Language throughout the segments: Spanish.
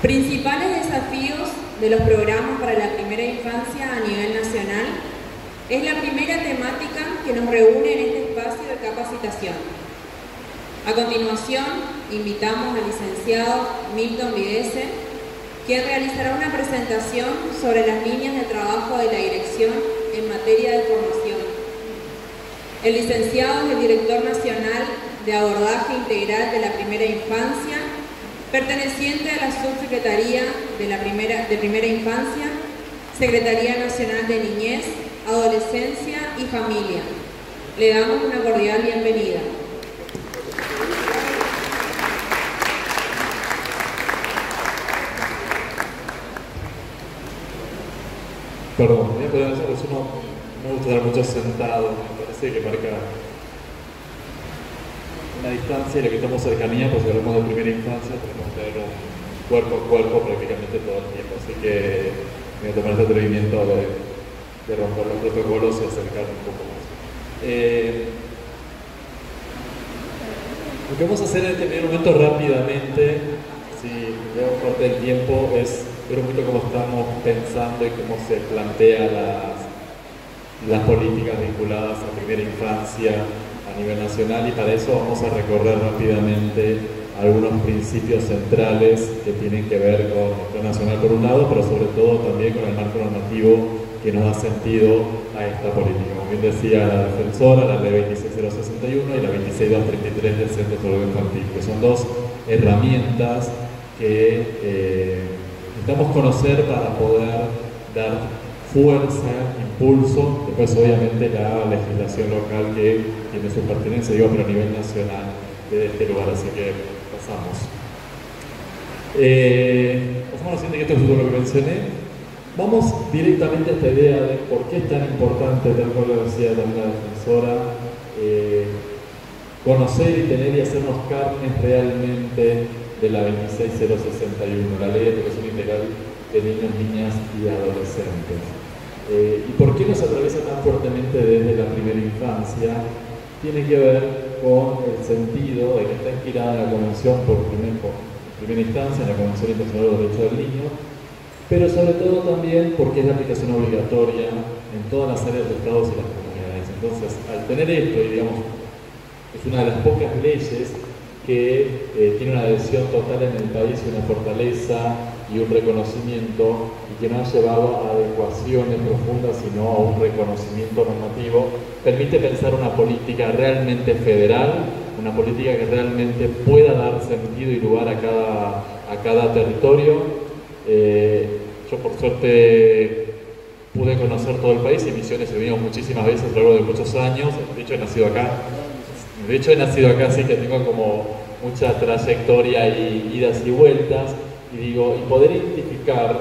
Principales desafíos de los programas para la primera infancia a nivel nacional es la primera temática que nos reúne en este espacio de capacitación. A continuación, invitamos al licenciado Milton Videse, quien realizará una presentación sobre las líneas de trabajo de la dirección en materia de formación. El licenciado es el director nacional de abordaje integral de la primera infancia, perteneciente a la Subsecretaría de Primera Infancia, Secretaría Nacional de Niñez, Adolescencia y Familia. Le damos una cordial bienvenida. Perdón, voy a poner eso, pues uno me gusta dar mucho sentado, me parece que marca una distancia y le quitamos cercanía, pues si hablamos de primera infancia tenemos que tener un cuerpo a cuerpo prácticamente todo el tiempo, así que voy a tomar este atrevimiento de romper los protocolos y acercarme un poco más. Lo que vamos a hacer en este primer momento rápidamente, si veo parte del tiempo, es ver un poquito cómo estamos pensando y cómo se plantean las políticas vinculadas a primera infancia a nivel nacional, y para eso vamos a recorrer rápidamente algunos principios centrales que tienen que ver con el plan nacional por un lado, pero sobre todo también con el marco normativo que nos da sentido a esta política. Como bien decía la defensora, la ley 26061 y la 26233 del Centro de Salud Infantil, que son dos herramientas que necesitamos conocer para poder dar fuerza, impulso, después obviamente la legislación local que tiene su pertenencia, digo, pero a nivel nacional de este lugar, así que pasamos. Pasamos a lo siguiente, que esto es todo lo que mencioné. Vamos directamente a esta idea de por qué es tan importante, tal cual lo decía también la defensora, conocer y tener y hacernos carnes realmente de la 26061, la Ley de Educación Integral de Niños, Niñas y Adolescentes. ¿Y por qué nos atraviesa tan fuertemente desde la primera infancia? Tiene que ver con el sentido de que está inspirada en la Convención por primera instancia, en la Convención Internacional de los Derechos del Niño, pero sobre todo también porque es la aplicación obligatoria en todas las áreas de los estados y las comunidades. Entonces, al tener esto, y digamos, es una de las pocas leyes que tiene una adhesión total en el país y una fortaleza y un reconocimiento, y que no ha llevado a adecuaciones profundas, sino a un reconocimiento normativo, permite pensar una política realmente federal, una política que realmente pueda dar sentido y lugar a cada territorio. Yo por suerte pude conocer todo el país y Misiones he venido muchísimas veces a lo largo de muchos años. De hecho he nacido acá, así que tengo como mucha trayectoria y idas y vueltas, y poder identificar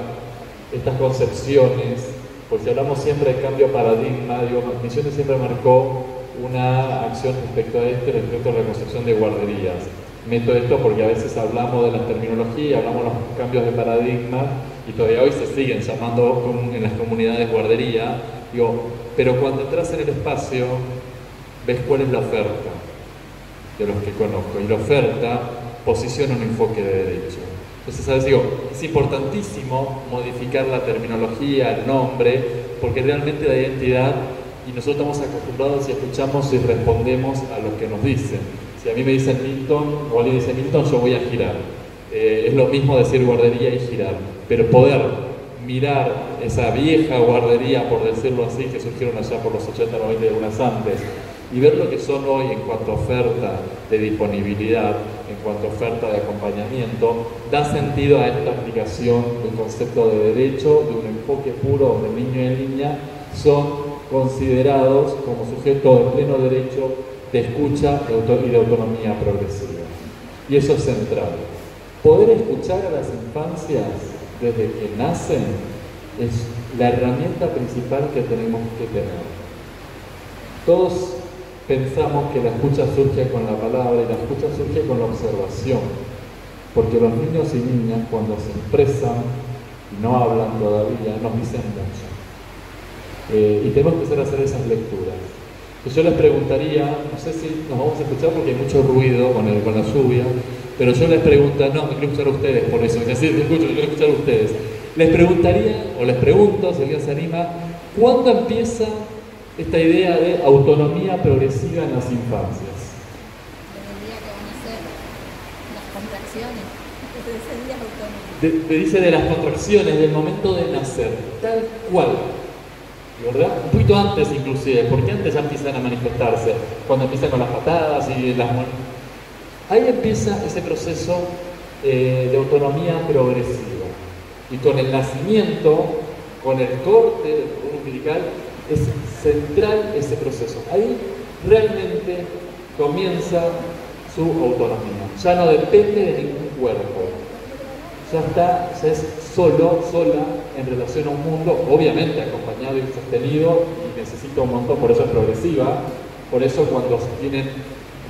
estas concepciones, porque si hablamos siempre de cambio de paradigma, Misiones siempre marcó una acción respecto a respecto a la concepción de guarderías. Meto esto porque a veces hablamos de la terminología, hablamos de los cambios de paradigma, y todavía hoy se siguen llamando en las comunidades guardería, pero cuando entras en el espacio, ves cuál es la oferta de los que conozco, y la oferta posiciona un enfoque de derecho. Entonces, ¿sabes? Es importantísimo modificar la terminología, el nombre, porque realmente la identidad, y nosotros estamos acostumbrados y escuchamos y respondemos a lo que nos dicen. Si a mí me dicen Milton, o alguien dice Milton, yo voy a girar. Es lo mismo decir guardería y girar, pero poder mirar esa vieja guardería, por decirlo así, que surgieron allá por los 80, 90 y algunas antes, y ver lo que son hoy en cuanto a oferta de disponibilidad, en cuanto a oferta de acompañamiento, da sentido a esta aplicación del concepto de derecho, de un enfoque puro donde el niño y la niña son considerados como sujetos de pleno derecho de escucha y de autonomía progresiva. Y eso es central. Poder escuchar a las infancias desde que nacen es la herramienta principal que tenemos que tener. Todos pensamos que la escucha surge con la palabra, y la escucha surge con la observación, porque los niños y niñas, cuando se expresan y no hablan todavía, nos dicen mucho. Y tenemos que empezar a hacer esas lecturas. Entonces yo les preguntaría, no sé si nos vamos a escuchar porque hay mucho ruido con la lluvia, pero yo les pregunto, no, me quiero escuchar a ustedes por eso, es decir, te escucho, quiero escuchar a ustedes. Les preguntaría, o les pregunto, si alguien se anima, ¿cuándo empieza esta idea de autonomía progresiva en las infancias? Desde el día que van a ser las contracciones, desde ese día es autónomo. Dice de las contracciones, del momento de nacer, tal cual, ¿verdad? Un poquito antes inclusive, porque antes ya empiezan a manifestarse, cuando empiezan con las patadas y las... Ahí empieza ese proceso de autonomía progresiva. Y con el nacimiento, con el corte del cordón umbilical, es central ese proceso. Ahí realmente comienza su autonomía. Ya no depende de ningún cuerpo. Ya es sola en relación a un mundo, obviamente acompañado y sostenido, y necesita un montón, por eso es progresiva. Por eso cuando tienen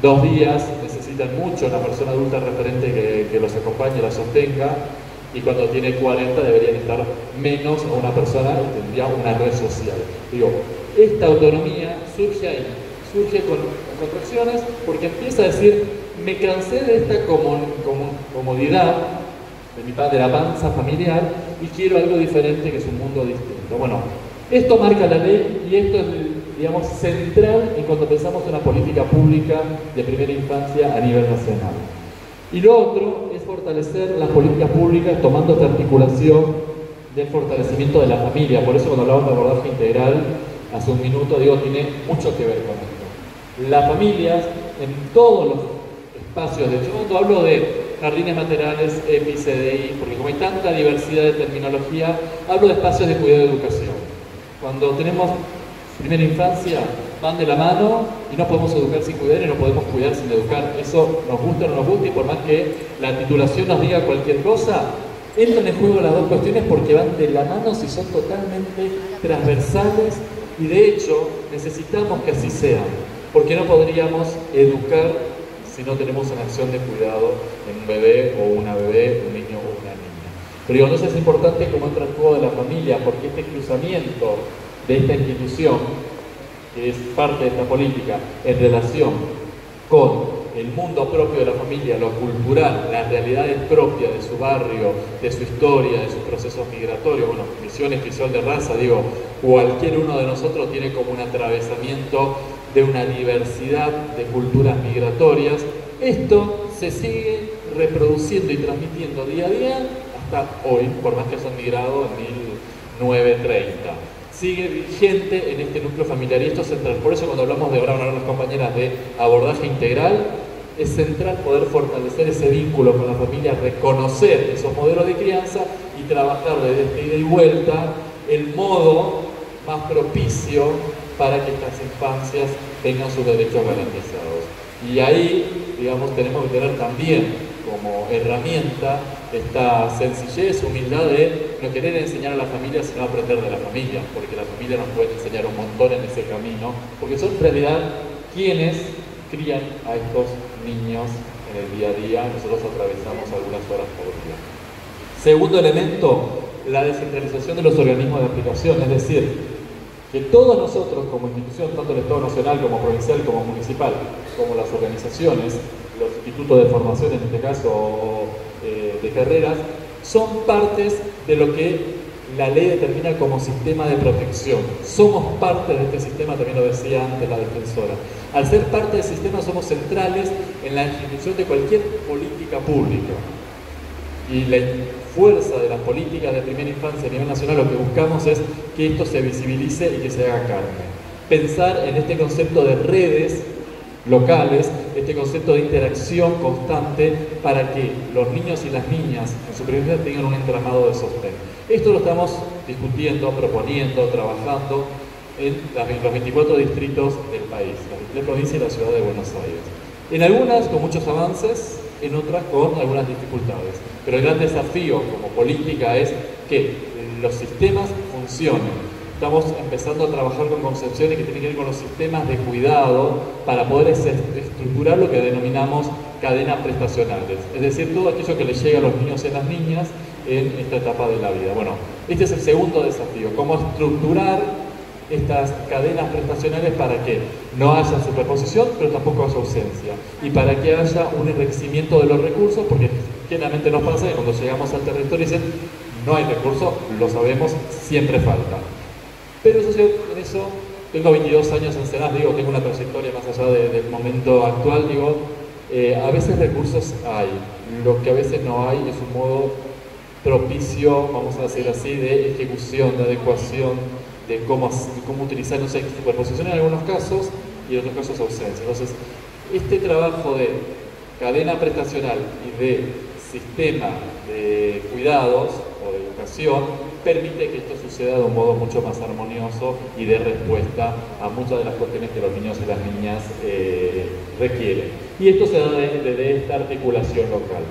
2 días necesitan mucho una persona adulta referente que los acompañe, la sostenga, y cuando tiene 40 deberían estar menos a una persona que tendría una red social. Digo, esta autonomía surge ahí, surge con contracciones, porque empieza a decir, me cansé de esta comodidad de la panza familiar y quiero algo diferente, que es un mundo distinto. Bueno, esto marca la ley y esto es, digamos, central en cuando pensamos en una política pública de primera infancia a nivel nacional. Y lo otro es fortalecer las políticas públicas tomando esta articulación del fortalecimiento de la familia. Por eso cuando hablamos de abordaje integral hace un minuto, digo, tiene mucho que ver con esto. Las familias en todos los espacios, de hecho cuando hablo de jardines maternales, EPI, CDI, porque como hay tanta diversidad de terminología, hablo de espacios de cuidado y educación. Cuando tenemos primera infancia, van de la mano y no podemos educar sin cuidar y no podemos cuidar sin educar. Eso nos gusta o no nos gusta, y por más que la titulación nos diga cualquier cosa, entran en juego las dos cuestiones porque van de la mano y son totalmente transversales, y de hecho necesitamos que así sean, porque no podríamos educar si no tenemos una acción de cuidado en un bebé o una bebé, un niño o una niña. Pero digo, no es importante cómo entra el juego de la familia, porque este cruzamiento de esta institución, que es parte de esta política, en relación con el mundo propio de la familia, lo cultural, las realidades propias de su barrio, de su historia, de sus procesos migratorios, bueno, misión especial de raza, digo, cualquier uno de nosotros tiene como un atravesamiento de una diversidad de culturas migratorias. Esto se sigue reproduciendo y transmitiendo día a día hasta hoy, por más que hayan migrado en 1930. Sigue vigente en este núcleo familiar, y esto es central. Por eso cuando hablamos de, ahora van a hablar las compañeras, de abordaje integral, es central poder fortalecer ese vínculo con la familia, reconocer esos modelos de crianza y trabajar desde este ida y vuelta el modo más propicio para que estas infancias tengan sus derechos garantizados. Y ahí, digamos, tenemos que tener también como herramienta esta sencillez, humildad de no querer enseñar a la familia, sino aprender de la familia, porque la familia nos puede enseñar un montón en ese camino, porque son en realidad quienes crían a estos niños en el día a día. Nosotros atravesamos algunas horas por día. Segundo elemento, la descentralización de los organismos de aplicación, es decir, que todos nosotros como institución, tanto el Estado nacional como provincial como municipal, como las organizaciones, los institutos de formación en este caso, de carreras, son partes de lo que la ley determina como sistema de protección. Somos parte de este sistema, también lo decía antes la defensora. Al ser parte del sistema somos centrales en la ejecución de cualquier política pública. Y la fuerza de las políticas de primera infancia a nivel nacional, lo que buscamos es que esto se visibilice y que se haga carne. Pensar en este concepto de redes locales, este concepto de interacción constante para que los niños y las niñas en su primera infancia tengan un entramado de sostén. Esto lo estamos discutiendo, proponiendo, trabajando en los 24 distritos del país, las 23 provincias y la ciudad de Buenos Aires. En algunas con muchos avances, en otras con algunas dificultades. Pero el gran desafío como política es que los sistemas funcionen. Estamos empezando a trabajar con concepciones que tienen que ver con los sistemas de cuidado para poder estructurar lo que denominamos cadenas prestacionales. Es decir, todo aquello que les llega a los niños y a las niñas en esta etapa de la vida. Bueno, este es el segundo desafío, cómo estructurar estas cadenas prestacionales para que no haya superposición, pero tampoco haya ausencia, y para que haya un enriquecimiento de los recursos, porque generalmente nos pasa que cuando llegamos al territorio dicen no hay recursos, lo sabemos, siempre falta. Pero yo en eso tengo 22 años en Senás, digo, tengo una trayectoria más allá del momento actual, digo, a veces recursos hay, lo que a veces no hay es un modo propicio, vamos a decir así, de ejecución, de adecuación, de cómo utilizar, no sé, superposición en algunos casos y en otros casos ausencia. Entonces, este trabajo de cadena prestacional y de sistema de cuidados o de educación permite que esto suceda de un modo mucho más armonioso y dé respuesta a muchas de las cuestiones que los niños y las niñas requieren. Y esto se da desde esta articulación local.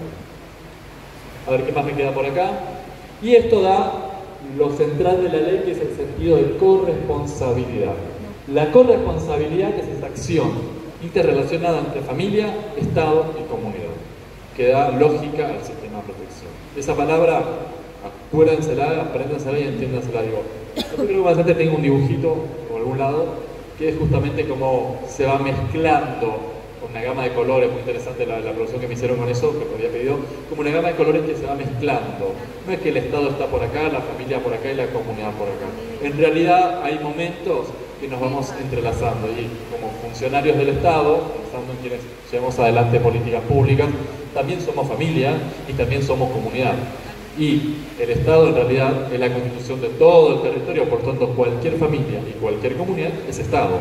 A ver qué más me queda por acá. Y esto da lo central de la ley, que es el sentido de corresponsabilidad. La corresponsabilidad, que es esta acción interrelacionada entre familia, Estado y comunidad, que da lógica al sistema de protección. Esa palabra, acuérdensela, apréndensela y entiéndensela. Digo, yo creo que bastante tengo un dibujito por algún lado, que es justamente como se va mezclando con una gama de colores, muy interesante la producción que me hicieron con eso, que me había pedido, como una gama de colores que se va mezclando. No es que el Estado está por acá, la familia por acá y la comunidad por acá. En realidad hay momentos que nos vamos entrelazando y como funcionarios del Estado, pensando en quienes llevamos adelante políticas públicas, también somos familia y también somos comunidad. Y el Estado en realidad es la constitución de todo el territorio, por tanto cualquier familia y cualquier comunidad es Estado.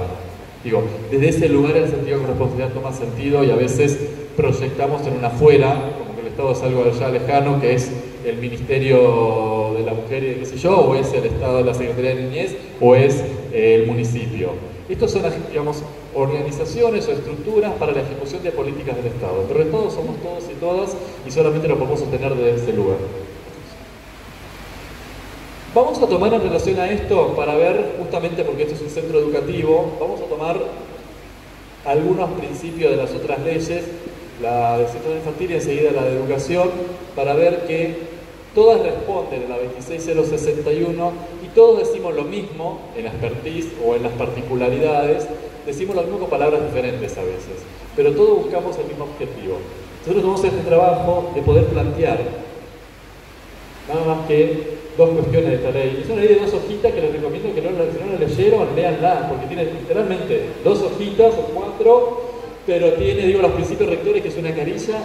Digo, desde ese lugar el sentido de corresponsabilidad toma sentido y a veces proyectamos en una afuera, como que el Estado es algo allá lejano, que es el Ministerio de la Mujer y de qué sé yo, o es el Estado de la Secretaría de Niñez, o es el municipio. Estos son, digamos, organizaciones o estructuras para la ejecución de políticas del Estado, pero el Estado somos todos y todas y solamente lo podemos sostener desde ese lugar. Vamos a tomar en relación a esto, para ver, justamente porque esto es un centro educativo, vamos a tomar algunos principios de las otras leyes, la del sector infantil y enseguida la de educación, para ver que todas responden a la 26061 y todos decimos lo mismo en la expertise o en las particularidades, decimos lo mismo con palabras diferentes a veces, pero todos buscamos el mismo objetivo. Nosotros vamos a hacer este trabajo de poder plantear nada más que dos cuestiones de esta ley. Es una ley de 2 hojitas que les recomiendo que si no la leyeron, léanla, porque tiene literalmente 2 hojitas o 4, pero tiene, digo, los principios rectores, que es una carilla,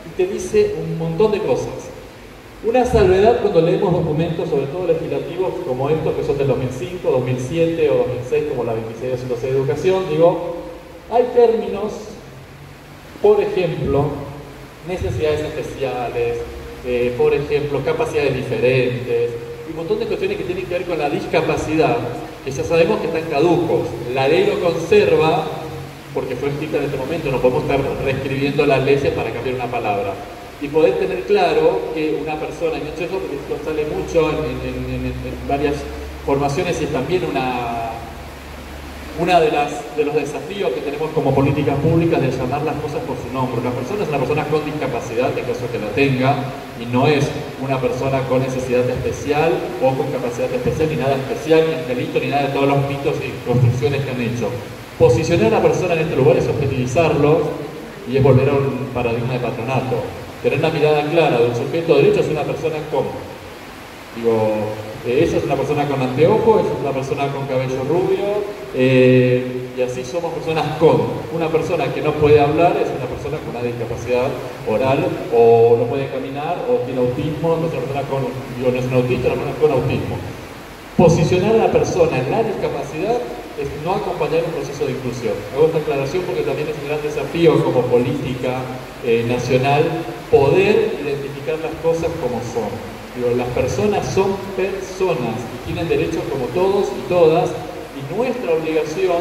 y te dice un montón de cosas. Una salvedad cuando leemos documentos, sobre todo legislativos, como estos, que son del 2005, 2007 o 2006, como la 2606 de Educación, digo, hay términos, por ejemplo, necesidades especiales, por ejemplo, capacidades diferentes, y un montón de cuestiones que tienen que ver con la discapacidad, que ya sabemos que están caducos. La ley lo conserva, porque fue escrita en este momento, no podemos estar reescribiendo las leyes para cambiar una palabra. Y poder tener claro que una persona, y no sé eso porque esto sale mucho en varias formaciones y es también una de los desafíos que tenemos como políticas públicas de llamar las cosas por su nombre. Una persona es una persona con discapacidad, en caso que la tenga, y no es una persona con necesidad especial o con capacidad especial, ni nada especial, ni angelito, ni nada de todos los mitos y construcciones que han hecho. Posicionar a la persona en este lugar es objetivizarlo y es volver a un paradigma de patronato. Tener una mirada clara de un sujeto de derecho es una persona con, ella es una persona con anteojo, ella es una persona con cabello rubio, y así somos personas con. Una persona que no puede hablar es una persona con una discapacidad oral, o no puede caminar, o tiene autismo, no es una persona con, no es un autista, es una persona con autismo. Posicionar a la persona en la discapacidad es no acompañar un proceso de inclusión. Hago esta aclaración porque también es un gran desafío como política nacional poder identificar las cosas como son. Las personas son personas y tienen derechos como todos y todas, y nuestra obligación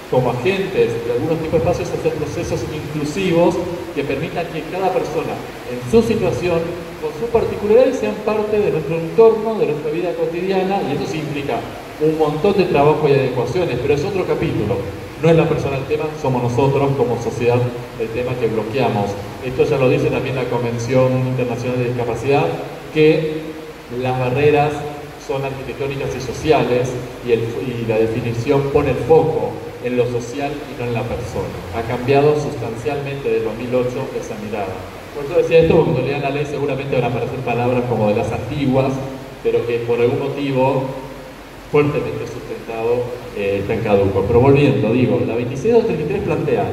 como agentes de algunos tipos de espacios es hacer procesos inclusivos que permitan que cada persona en su situación, con su particularidad, sean parte de nuestro entorno, de nuestra vida cotidiana, y eso sí implica un montón de trabajo y adecuaciones, pero es otro capítulo. No es la persona el tema, somos nosotros como sociedad el tema que bloqueamos. Esto ya lo dice también la Convención Internacional de Discapacidad, que las barreras son arquitectónicas y sociales, y la definición pone el foco en lo social y no en la persona. Ha cambiado sustancialmente desde 2008 esa mirada. Por eso decía esto, porque cuando lean la ley seguramente van a aparecer palabras como de las antiguas, pero que por algún motivo fuertemente sustentado está en caduco. Pero volviendo, digo, la 26233 plantea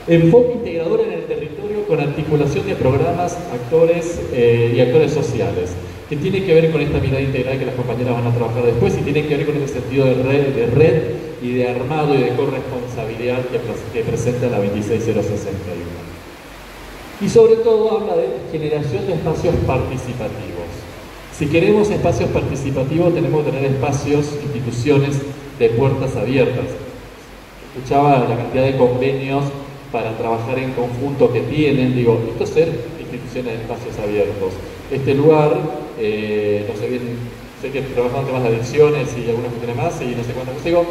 enfoque integrador en el territorio con articulación de programas, actores y actores sociales, que tiene que ver con esta mirada integral que las compañeras van a trabajar después y tiene que ver con ese sentido de red y de armado y de corresponsabilidad que presenta la 26061. Y sobre todo habla de generación de espacios participativos. Si queremos espacios participativos tenemos que tener espacios, instituciones de puertas abiertas. Escuchaba la cantidad de convenios para trabajar en conjunto que tienen, digo, esto es ser instituciones de espacios abiertos. Este lugar, no sé bien, sé que trabajan temas de adicciones y algunas cuestiones más y no sé cuántas cosas, digo,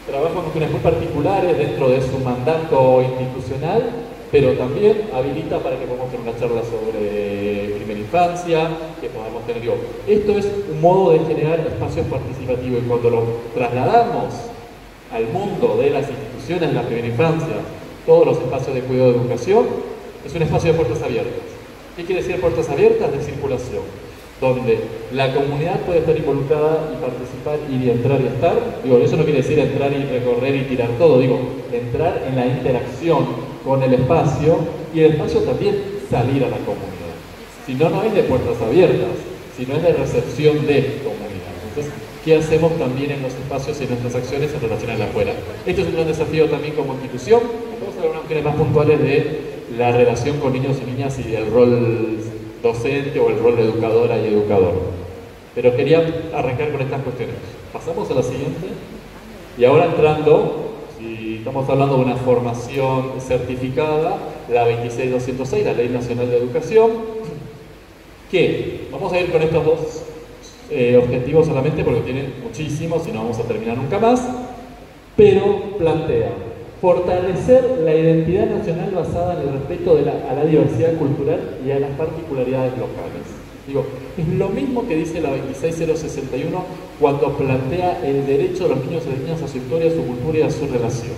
trabajan con cuestiones muy particulares dentro de su mandato institucional, pero también habilita para que podamos tener una charla sobre primera infancia, que podamos tener, digo, esto es un modo de generar espacios participativos y cuando lo trasladamos al mundo de las instituciones de la primera infancia, todos los espacios de cuidado de educación, es un espacio de puertas abiertas. ¿Qué quiere decir puertas abiertas? De circulación, donde la comunidad puede estar involucrada y participar y entrar y estar. Digo, eso no quiere decir entrar y recorrer y tirar todo, digo, entrar en la interacción con el espacio y el espacio también salir a la comunidad. Si no, no es de puertas abiertas, sino es de recepción de comunidad. Entonces, ¿qué hacemos también en los espacios y en nuestras acciones en relación a la afuera? Esto es un gran desafío también como institución. Vamos a ver unas cuestiones más puntuales de la relación con niños y niñas y el rol docente o el rol de educadora y educador. Pero quería arrancar con estas cuestiones. Pasamos a la siguiente. Y ahora entrando, si estamos hablando de una formación certificada, la 26206, la Ley Nacional de Educación, que vamos a ir con estos dos objetivos solamente porque tienen muchísimos y no vamos a terminar nunca más, pero plantea fortalecer la identidad nacional basada en el respeto a la diversidad cultural y a las particularidades locales. Digo, es lo mismo que dice la 26061 cuando plantea el derecho de los niños y las niñas a su historia, a su cultura y a su relación.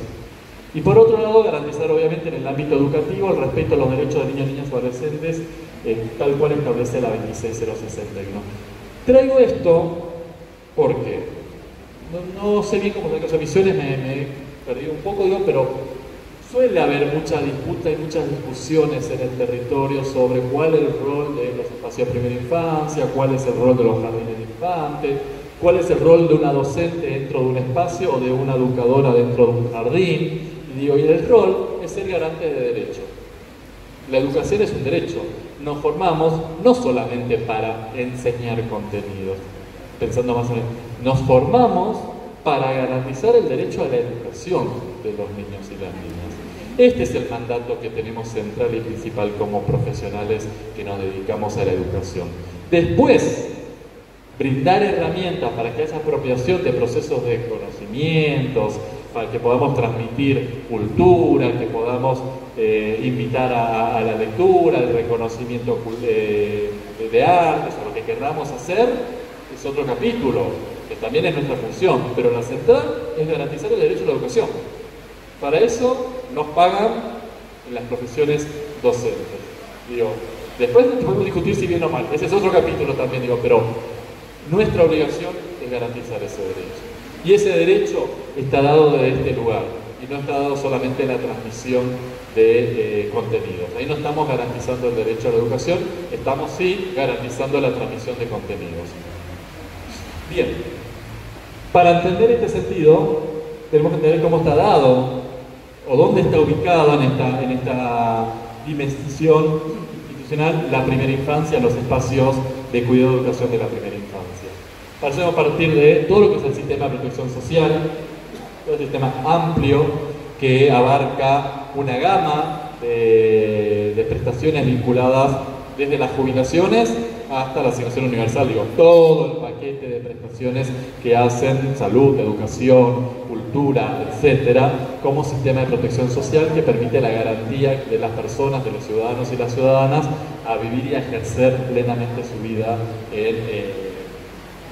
Y por otro lado, garantizar obviamente en el ámbito educativo el respeto a los derechos de niños, niñas y adolescentes, tal cual establece la 26061. Traigo esto porque no sé bien cómo son las emisiones, me perdido un poco, digo, pero suele haber mucha disputa y muchas discusiones en el territorio sobre cuál es el rol de los espacios de primera infancia, cuál es el rol de los jardines de infantes, cuál es el rol de una docente dentro de un espacio o de una educadora dentro de un jardín. Y digo, y el rol es ser garante de derechos. La educación es un derecho. Nos formamos no solamente para enseñar contenidos, pensando más o menos, nos formamos para garantizar el derecho a la educación de los niños y las niñas. Este es el mandato que tenemos central y principal como profesionales que nos dedicamos a la educación. Después, brindar herramientas para que haya apropiación de procesos de conocimientos, para que podamos transmitir cultura, que podamos invitar a la lectura, al reconocimiento de artes, a lo que queramos hacer, es otro capítulo, que también es nuestra función, pero la central es garantizar el derecho a la educación. Para eso nos pagan las profesiones docentes. Digo, después podemos discutir si bien o mal, ese es otro capítulo también, digo, pero nuestra obligación es garantizar ese derecho. Y ese derecho está dado desde este lugar, y no está dado solamente en la transmisión de contenidos. Ahí no estamos garantizando el derecho a la educación, estamos sí garantizando la transmisión de contenidos. Bien, para entender este sentido, tenemos que entender cómo está dado, o dónde está ubicado en esta dimensión institucional la primera infancia, los espacios de cuidado y educación de la primera infancia. Partimos a partir de todo lo que es el sistema de protección social, todo el sistema amplio que abarca una gama de prestaciones vinculadas desde las jubilaciones hasta la asignación universal, digo, todo el paquete de prestaciones que hacen salud, educación, cultura, etcétera, como sistema de protección social que permite la garantía de las personas, de los ciudadanos y las ciudadanas a vivir y a ejercer plenamente su vida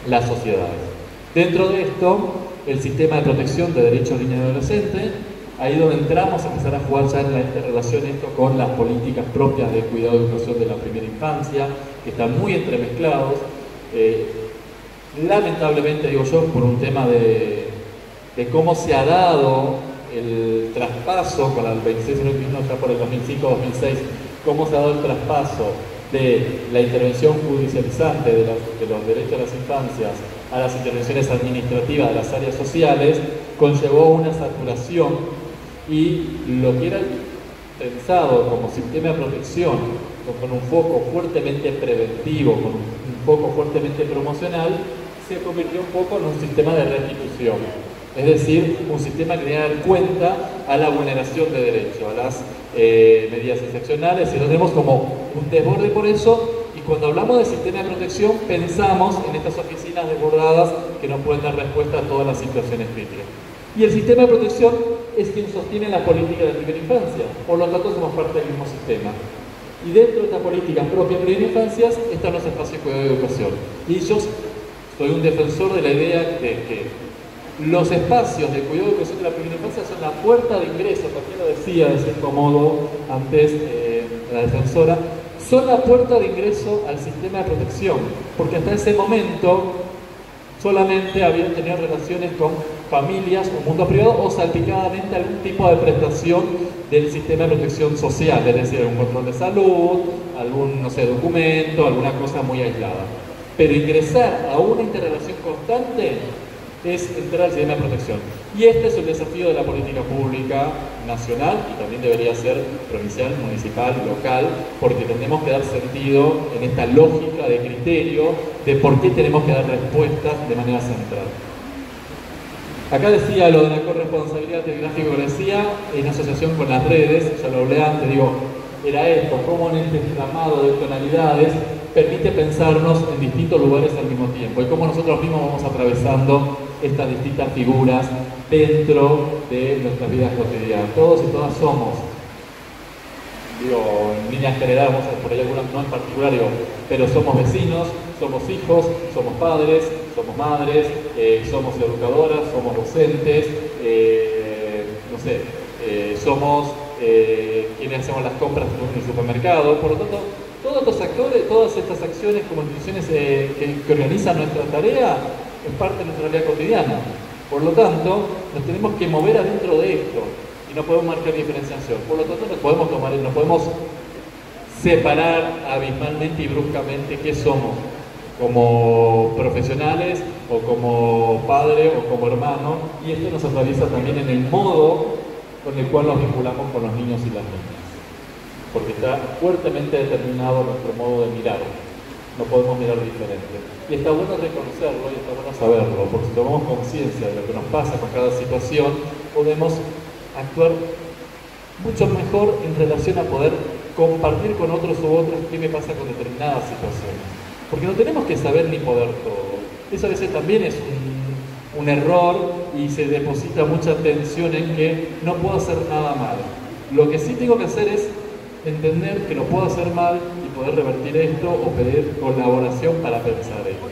las sociedades. Dentro de esto, el sistema de protección de derechos niños y adolescentes, ahí donde entramos a empezar a jugar ya en la interrelación esto con las políticas propias de cuidado y educación de la primera infancia, que están muy entremezclados. Lamentablemente, digo yo, por un tema de cómo se ha dado el traspaso con la 2691 ya por el 2005-2006, cómo se ha dado el traspaso de la intervención judicializante de los derechos de las infancias a las intervenciones administrativas de las áreas sociales, conllevó una saturación, y lo que era pensado como sistema de protección, con un foco fuertemente preventivo, con un foco fuertemente promocional, se convirtió un poco en un sistema de restitución. Es decir, un sistema que debe dar cuenta a la vulneración de derechos, a las medidas excepcionales, y lo tenemos como un desborde por eso, y cuando hablamos de sistema de protección pensamos en estas oficinas desbordadas que no pueden dar respuesta a todas las situaciones críticas. Y el sistema de protección es quien sostiene la política de primera infancia, por lo tanto somos parte del mismo sistema. Y dentro de estas políticas propias de primera infancia están los espacios de cuidado y educación. Y yo soy un defensor de la idea de que los espacios de cuidado y educación de la primera infancia son la puerta de ingreso, también lo decía de cierto modo antes la defensora, son la puerta de ingreso al sistema de protección, porque hasta ese momento solamente habían tenido relaciones con familias o mundo privado o salpicadamente algún tipo de prestación del sistema de protección social, es decir, algún control de salud, algún, no sé, documento, alguna cosa muy aislada. Pero ingresar a una interrelación constante es entrar al sistema de protección. Y este es el desafío de la política pública nacional, y también debería ser provincial, municipal, local, porque tenemos que dar sentido en esta lógica de criterio de por qué tenemos que dar respuestas de manera central. Acá decía lo de la corresponsabilidad del gráfico que decía, en asociación con las redes, ya lo hablé antes, digo, era esto, cómo en este entramado de tonalidades permite pensarnos en distintos lugares al mismo tiempo, y cómo nosotros mismos vamos atravesando estas distintas figuras dentro de nuestras vidas cotidianas. Todos y todas somos, digo, en líneas generales, vamos a ver por ahí algunas no en particular, digo, pero somos vecinos, somos hijos, somos padres, somos madres, somos educadoras, somos docentes, no sé, somos quienes hacemos las compras en el supermercado. Por lo tanto, todos estos actores, todas estas acciones como instituciones que organizan nuestra tarea, es parte de nuestra realidad cotidiana. Por lo tanto, nos tenemos que mover adentro de esto y no podemos marcar diferenciación. Por lo tanto, no podemos separar abismalmente y bruscamente qué somos como profesionales o como padre o como hermano, y esto nos atraviesa también en el modo con el cual nos vinculamos con los niños y las niñas, porque está fuertemente determinado nuestro modo de mirar. No podemos mirar diferente. Y está bueno reconocerlo y está bueno saberlo, porque si tomamos conciencia de lo que nos pasa con cada situación, podemos actuar mucho mejor en relación a poder compartir con otros u otras qué me pasa con determinadas situaciones. Porque no tenemos que saber ni poder todo. Eso a veces también es un error, y se deposita mucha atención en que no puedo hacer nada mal. Lo que sí tengo que hacer es entender que lo puedo hacer mal y poder revertir esto o pedir colaboración para pensar esto.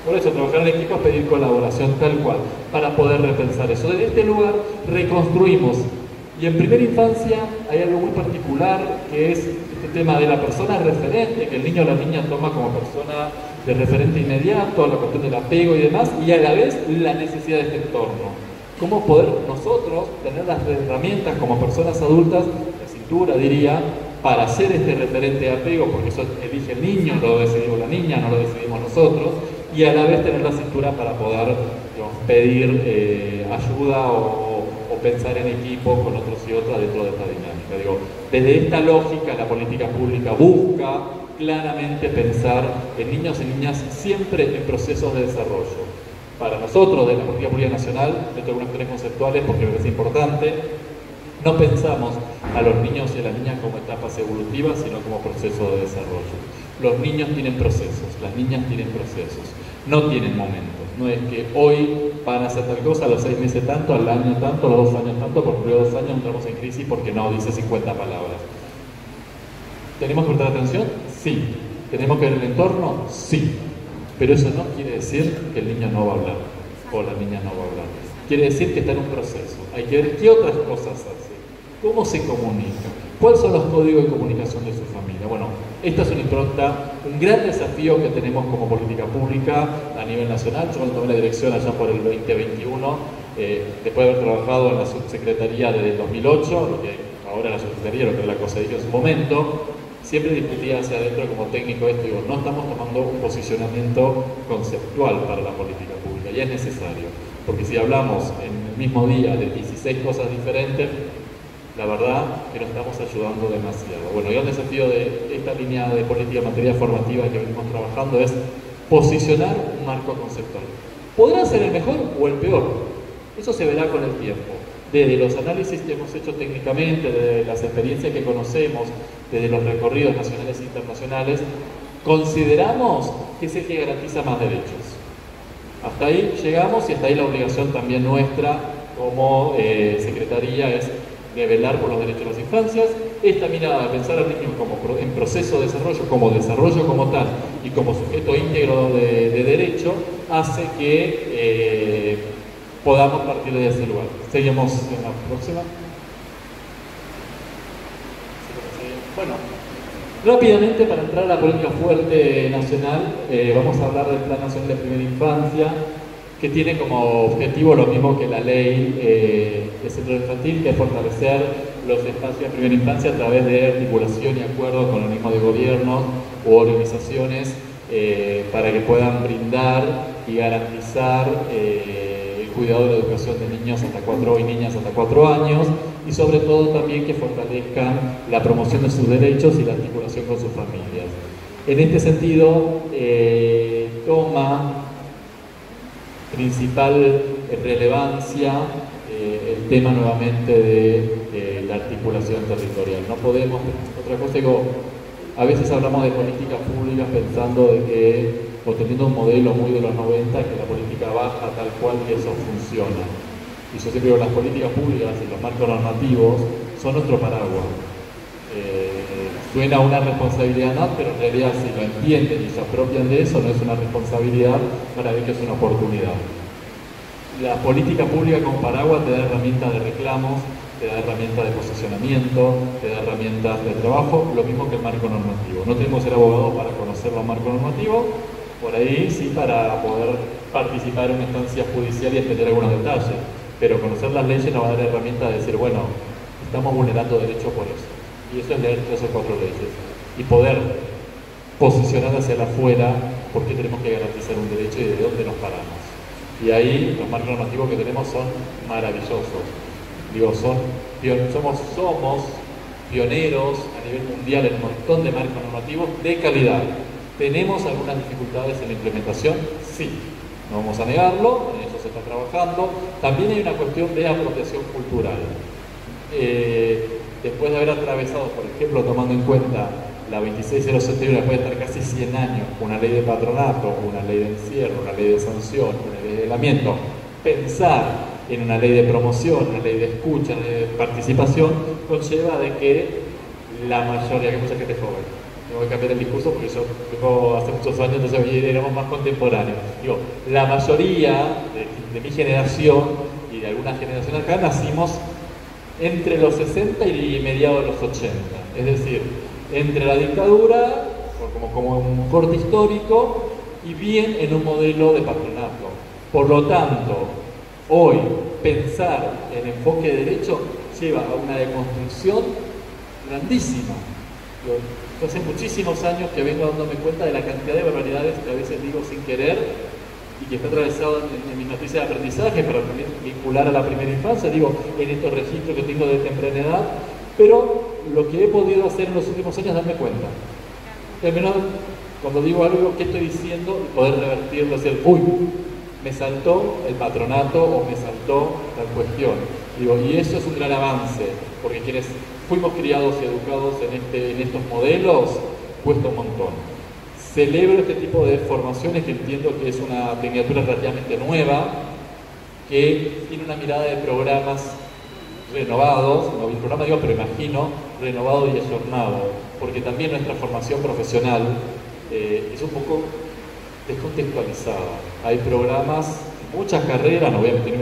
Por eso, trabajar en equipo es pedir colaboración tal cual, para poder repensar eso. Desde este lugar reconstruimos. Y en primera infancia hay algo muy particular, que es este tema de la persona referente, que el niño o la niña toma como persona de referente inmediato, la cuestión del apego y demás, y a la vez la necesidad de este entorno. Cómo poder nosotros tener las herramientas como personas adultas, la cintura diría, para ser este referente de apego, porque eso elige el niño, no lo decidimos la niña, no lo decidimos nosotros, y a la vez tener la cintura para poder, digamos, pedir ayuda o pensar en equipo con otros y otras dentro de esta dinámica. Digo, desde esta lógica, la política pública busca claramente pensar en niños y niñas siempre en procesos de desarrollo. Para nosotros, de la política pública nacional, dentro de algunas cuestiones conceptuales, porque me parece importante, no pensamos a los niños y a las niñas como etapas evolutivas, sino como procesos de desarrollo. Los niños tienen procesos, las niñas tienen procesos, no tienen momentos. No es que hoy van a hacer tal cosa, a los 6 meses tanto, al año tanto, a los 2 años tanto, por periodo de 2 años entramos en crisis porque no dice 50 palabras. ¿Tenemos que prestar atención? Sí. ¿Tenemos que ver el entorno? Sí. Pero eso no quiere decir que el niño no va a hablar o la niña no va a hablar. Quiere decir que está en un proceso. Hay que ver qué otras cosas hace, cómo se comunica, cuáles son los códigos de comunicación de su familia. Bueno, esta es una impronta, un gran desafío que tenemos como política pública a nivel nacional. Yo cuando tomé la dirección allá por el 2021, después de haber trabajado en la subsecretaría desde el 2008, lo que ahora la subsecretaría, lo que era la COSEDIG en su momento, siempre discutía hacia adentro como técnico esto, digo, no estamos tomando un posicionamiento conceptual para la política pública, y es necesario, porque si hablamos en el mismo día de 16 cosas diferentes, la verdad que no estamos ayudando demasiado. Bueno, y el desafío de esta línea de política en materia formativa que venimos trabajando es posicionar un marco conceptual. ¿Podrá ser el mejor o el peor? Eso se verá con el tiempo. Desde los análisis que hemos hecho técnicamente, desde las experiencias que conocemos, desde los recorridos nacionales e internacionales, consideramos que es el que garantiza más derechos. Hasta ahí llegamos y hasta ahí la obligación también nuestra como Secretaría es de velar por los derechos de las infancias. Esta mirada de pensar al niño como en proceso de desarrollo como tal y como sujeto íntegro de derecho hace que podamos partir de ese lugar. Seguimos en la próxima. Bueno, rápidamente para entrar a la política fuerte nacional, vamos a hablar del Plan Nacional de Primera Infancia, que tiene como objetivo lo mismo que la ley de centro infantil, que es fortalecer los espacios de primera infancia a través de articulación y acuerdos con organismos de gobierno u organizaciones para que puedan brindar y garantizar el cuidado de la educación de niños hasta 4 y niñas hasta 4 años, y sobre todo también que fortalezcan la promoción de sus derechos y la articulación con sus familias. En este sentido, toma principal relevancia el tema nuevamente de la articulación territorial. No podemos, otra cosa digo, a veces hablamos de políticas públicas pensando de que, o teniendo un modelo muy de los 90, que la política baja tal cual y eso funciona. Y yo siempre digo, las políticas públicas y los marcos normativos son nuestro paraguas. Suena una responsabilidad, no, pero en realidad si lo entienden y se apropian de eso, no es una responsabilidad, para ver que es una oportunidad. La política pública con paraguas te da herramientas de reclamos, te da herramientas de posicionamiento, te da herramientas de trabajo, lo mismo que el marco normativo. No tenemos que ser abogados para conocer los marcos normativos, por ahí sí para poder participar en una instancia judicial y entender algunos detalles, pero conocer las leyes nos va a dar herramientas de decir, bueno, estamos vulnerando derechos por eso. Y eso es leer 3 o 4 leyes y poder posicionar hacia afuera por qué tenemos que garantizar un derecho y de dónde nos paramos. Y ahí los marcos normativos que tenemos son maravillosos. Digo, somos pioneros a nivel mundial en un montón de marcos normativos de calidad. ¿Tenemos algunas dificultades en la implementación? Sí, no vamos a negarlo, en eso se está trabajando. También hay una cuestión de apropiación cultural. Después de haber atravesado, por ejemplo, tomando en cuenta la 26061, después de estar casi 100 años, una ley de patronato, una ley de encierro, una ley de sanción, una ley de aislamiento, pensar en una ley de promoción, una ley de escucha, una ley de participación, conlleva de que la mayoría, que mucha gente joven, no voy a cambiar el discurso porque yo tengo hace muchos años, entonces éramos más contemporáneos. Digo, la mayoría de mi generación y de algunas generaciones acá nacimos entre los 60 y mediados de los 80, es decir, entre la dictadura, como un corte histórico, y bien en un modelo de patronato. Por lo tanto, hoy pensar en enfoque de derecho lleva a una deconstrucción grandísima. Yo hace muchísimos años que vengo dándome cuenta de la cantidad de barbaridades que a veces digo sin querer y que está atravesado en mis noticias de aprendizaje para también vincular a la primera infancia, digo, en estos registros que tengo de temprana edad, pero lo que he podido hacer en los últimos años es darme cuenta. Al menos cuando digo algo, ¿qué estoy diciendo? Y poder revertirlo, decir, uy, me saltó el patronato o me saltó tal cuestión. Digo, y eso es un gran avance, porque quienes fuimos criados y educados en estos modelos, cuesta un montón. Celebro este tipo de formaciones, que entiendo que es una tecnicatura relativamente nueva, que tiene una mirada de programas renovados, no vi el programa digo, pero imagino, renovado y ayornado, porque también nuestra formación profesional es un poco descontextualizada. Hay programas, muchas carreras, no voy a meter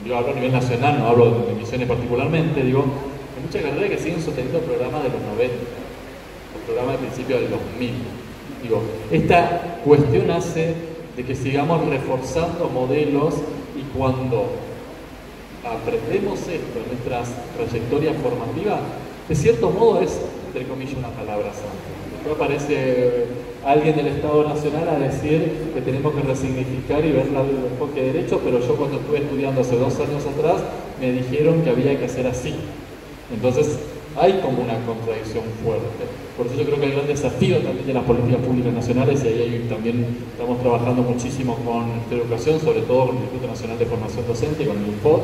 yo hablo a nivel nacional, no hablo de Misiones particularmente, hay muchas carreras que siguen sosteniendo programas de los 90, los programas de principio del 2000. Esta cuestión hace de que sigamos reforzando modelos y cuando aprendemos esto en nuestras trayectorias formativas, de cierto modo es, entre comillas, una palabra santa. Después aparece alguien del Estado Nacional a decir que tenemos que resignificar y ver el enfoque de derecho, pero yo cuando estuve estudiando hace 2 años atrás me dijeron que había que hacer así. Entonces hay como una contradicción fuerte. Por eso yo creo que hay un gran desafío también de las políticas públicas nacionales y ahí también estamos trabajando muchísimo con la educación, sobre todo con el Instituto Nacional de Formación Docente y con el INFOD,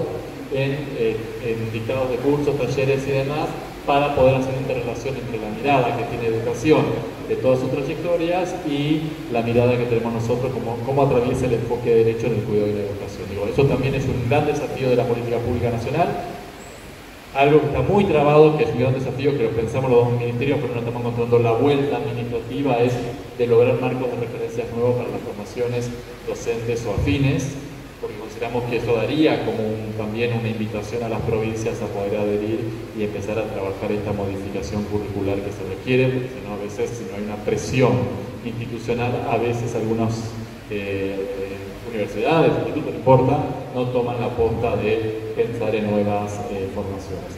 en dictados de cursos, talleres y demás, para poder hacer interrelación entre la mirada que tiene educación de todas sus trayectorias y la mirada que tenemos nosotros, cómo atraviesa el enfoque de derecho en el cuidado y la educación. Eso también es un gran desafío de la política pública nacional. Algo que está muy trabado, que es un gran desafío, que lo pensamos los dos ministerios, pero no estamos encontrando la vuelta administrativa, es de lograr marcos de referencias nuevos para las formaciones docentes o afines, porque consideramos que eso daría como también una invitación a las provincias a poder adherir y empezar a trabajar esta modificación curricular que se requiere, porque si no, a veces, si no hay una presión institucional, a veces algunas universidades, institutos, no importa, no toman la posta de pensar en nuevas formaciones.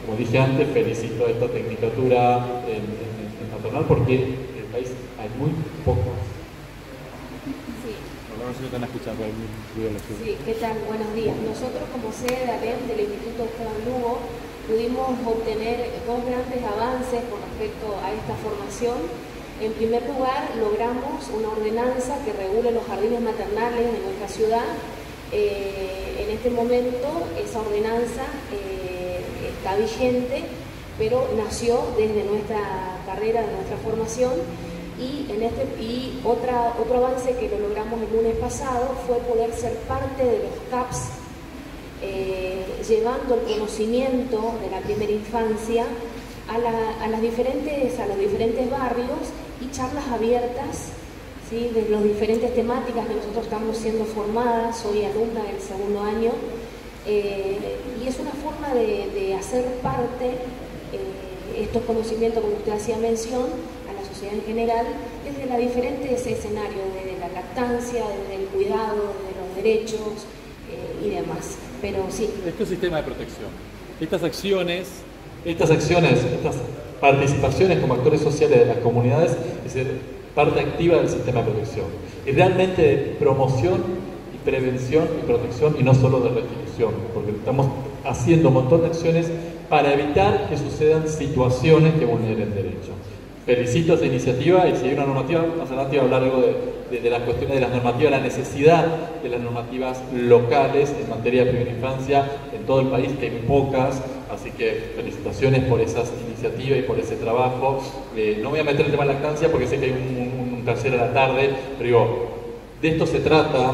Como dije antes, felicito a esta tecnicatura en patronal porque en el país hay muy pocas. Sí, ¿qué tal? Buenos días. Nosotros como sede de ALEM del Instituto Esteban Lugo pudimos obtener 2 grandes avances con respecto a esta formación. En primer lugar, logramos una ordenanza que regule los jardines maternales de nuestra ciudad. En este momento esa ordenanza está vigente, pero nació desde nuestra carrera, de nuestra formación. Y otro avance que lo logramos el lunes pasado fue poder ser parte de los CAPS, llevando el conocimiento de la primera infancia a los diferentes barrios y charlas abiertas, ¿sí?, de las diferentes temáticas que nosotros estamos siendo formadas. Soy alumna del 2º año y es una forma de hacer parte estos conocimientos, como usted hacía mención, en general, desde los diferentes escenarios, desde la lactancia, desde el cuidado, desde los derechos y demás. Pero sí. Este sistema de protección, estas participaciones como actores sociales de las comunidades, es ser parte activa del sistema de protección. Y realmente de promoción y prevención y protección y no solo de restitución, porque estamos haciendo un montón de acciones para evitar que sucedan situaciones que vulneren derechos. Felicito esta iniciativa y si hay una normativa, más adelante voy a hablar algo de las cuestiones de las normativas, la necesidad de las normativas locales en materia de primera infancia en todo el país, que hay pocas, así que felicitaciones por esas iniciativas y por ese trabajo. No voy a meter el tema de lactancia porque sé que hay un taller a la tarde, pero de esto se trata,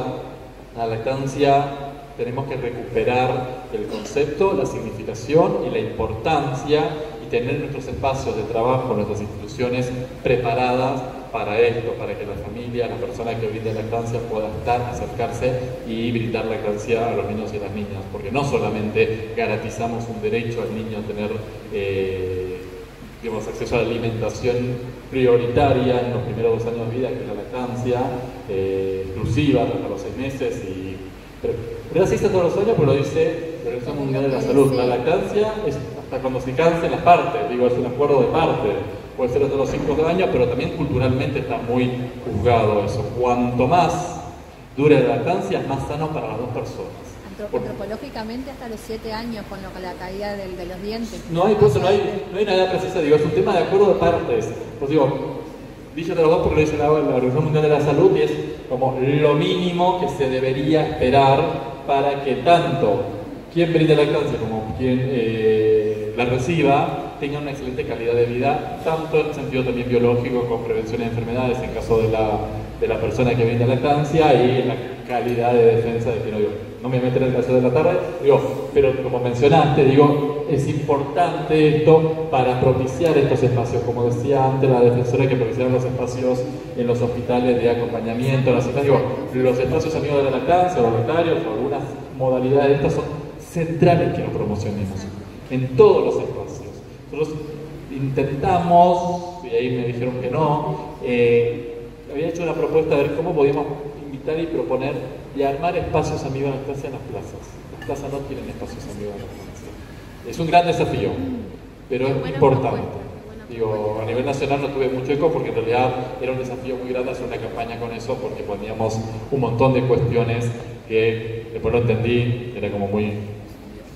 la lactancia. Tenemos que recuperar el concepto, la significación y la importancia y tener nuestros espacios de trabajo, nuestras instituciones preparadas para esto, para que la familia, la persona que brinda lactancia pueda acercarse y brindar lactancia a los niños y a las niñas, porque no solamente garantizamos un derecho al niño a tener acceso a la alimentación prioritaria en los primeros 2 años de vida, que es la lactancia exclusiva hasta los 6 meses pero así está todos los años, pero lo dice la Organización Mundial de la Salud. La lactancia es hasta cuando se cansen las partes, es un acuerdo de parte. Puede ser hasta los 5 años, pero también culturalmente está muy juzgado eso. Cuanto más dure la lactancia, es más sano para las 2 personas. Antropológicamente hasta los 7 años con la caída de los dientes. No hay una edad precisa, es un tema de acuerdo de partes. Pues dicho de los 2 porque lo dice la Organización Mundial de la Salud y es como lo mínimo que se debería esperar para que tanto quien brinde lactancia como quien la reciba tengan una excelente calidad de vida, tanto en el sentido también biológico, con prevención de enfermedades en caso de la persona que brinda lactancia, y en la calidad de defensa de que no me voy a meter en el caso de la tarde, pero como mencionaste, es importante esto para propiciar estos espacios, como decía antes la defensora, que propiciaron los espacios en los hospitales de acompañamiento, los espacios amigos de la lactancia, o voluntarios, o algunas modalidades de estas son centrales que lo promocionemos en todos los espacios. Nosotros intentamos, y ahí me dijeron que no, había hecho una propuesta de ver cómo podíamos invitar y proponer y armar espacios amigos de la lactancia en las plazas. Las plazas no tienen espacios amigos de la lactancia. Es un gran desafío, pero es importante. A nivel nacional no tuve mucho eco porque en realidad era un desafío muy grande hacer una campaña con eso, porque poníamos un montón de cuestiones que después lo entendí, era como muy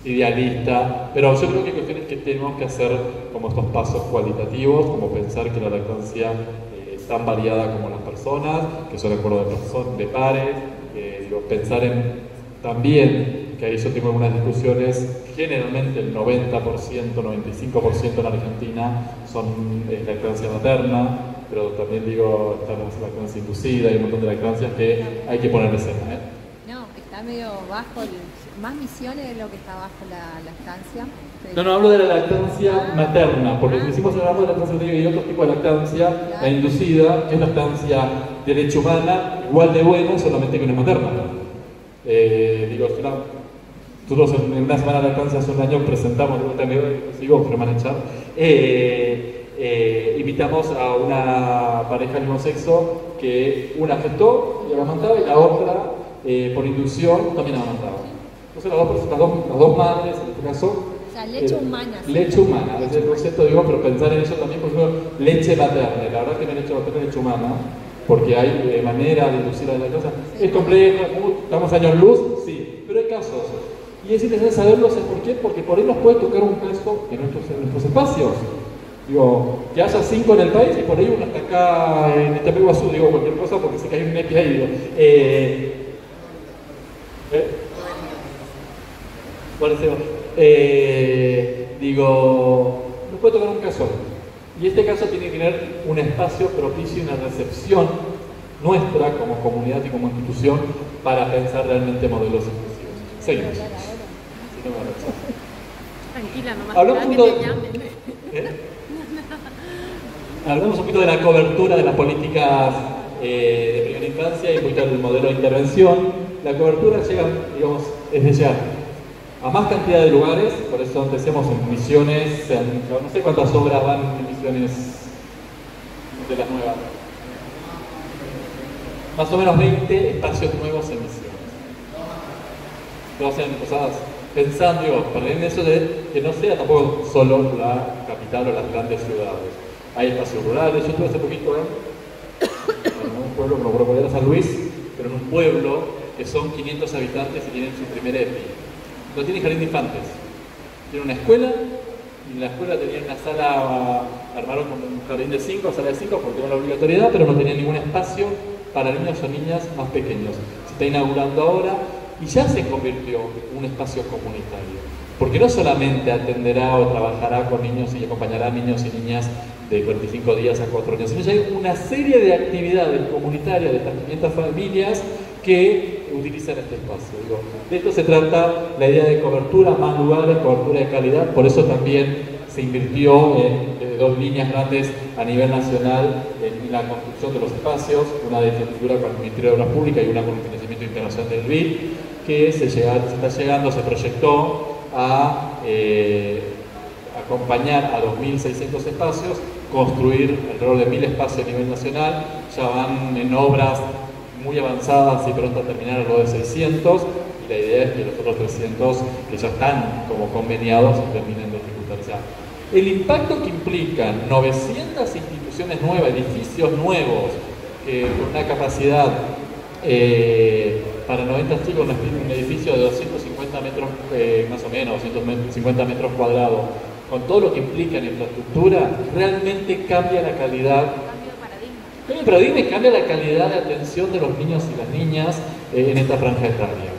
idealista, pero yo creo que hay cuestiones que tenemos que hacer como estos pasos cualitativos, como pensar que la lactancia es tan variada como las personas, que son de acuerdo de pares, pensar en también, que ahí yo tengo algunas discusiones, generalmente el 90%, 95% en Argentina son lactancia materna, pero también está la lactancia inducida y un montón de lactancias que hay que poner en escena. No, está medio bajo, más Misiones de lo que está bajo la lactancia. No, hablo de la lactancia materna, porque si hicimos hablamos de lactancia materna y otro tipo de lactancia, claro. La inducida, que es lactancia de leche humana, igual de buena, solamente que no es materna. Nosotros en una semana de lactancia hace un año presentamos, invitamos a una pareja del mismo sexo que una gestó y amamantaba y la otra por inducción también amamantaba. Entonces las dos madres, en este caso, o sea, leche humana. Leche humana, desde el concepto, pero pensar en eso también, por ejemplo, leche materna. La verdad que no leche materna es leche humana, porque hay manera de inducir a la lactancia. Sí. Es compleja, estamos años luz, sí, pero hay casos. Y es interesante saberlo, ¿por qué? Porque por ahí nos puede tocar un caso en nuestros espacios. Que haya 5 en el país y por ahí uno está acá en este Iguazú, cualquier cosa porque sé que hay un NEPI ahí, nos puede tocar un caso. Y este caso tiene que tener un espacio propicio y una recepción nuestra como comunidad y como institución para pensar realmente modelos inclusivos. Seguimos. Tranquila, nomás. Hablamos un poquito de la cobertura de las políticas de primera infancia y un poquito del modelo de intervención. La cobertura llega, es de llegar a más cantidad de lugares, por eso decíamos en Misiones, no sé cuántas obras van en Misiones de las nuevas. Más o menos 20 espacios nuevos en Misiones. Todas sean cosas pensando, para eso de que no sea tampoco solo la capital o las grandes ciudades. Hay espacios rurales. Yo estuve hace poquito en un pueblo, como Procurador San Luis, pero en un pueblo que son 500 habitantes y tienen su primer EPI. No tienen jardín de infantes. Tienen una escuela, y en la escuela tenían una sala, armaron como un jardín de 5, sala de 5, porque tenían la obligatoriedad, pero no tenían ningún espacio para niños o niñas más pequeños. Se está inaugurando ahora y ya se convirtió en un espacio comunitario. Porque no solamente atenderá o trabajará con niños y acompañará a niños y niñas de 45 días a 4 años, sino ya hay una serie de actividades comunitarias de estas 500 familias que utilizan este espacio. De esto se trata la idea de cobertura, más lugares, cobertura de calidad. Por eso también se invirtió en 2 líneas grandes a nivel nacional en la construcción de los espacios, una de infraestructura con el Ministerio de Obras Públicas y una con el financiamiento internacional del BID, que se proyectó a acompañar a 2.600 espacios, construir alrededor de 1.000 espacios a nivel nacional. Ya van en obras muy avanzadas y pronto a terminar alrededor de 600, y la idea es que los otros 300 que ya están como conveniados terminen de ejecutar. O sea, el impacto que implican 900 instituciones nuevas, edificios nuevos, con una capacidad para 90 chicos, un edificio de 250 metros, más o menos, 250 metros cuadrados, con todo lo que implica en infraestructura, realmente cambia la calidad. Cambia el paradigma y cambia la calidad de atención de los niños y las niñas en esta franja etaria.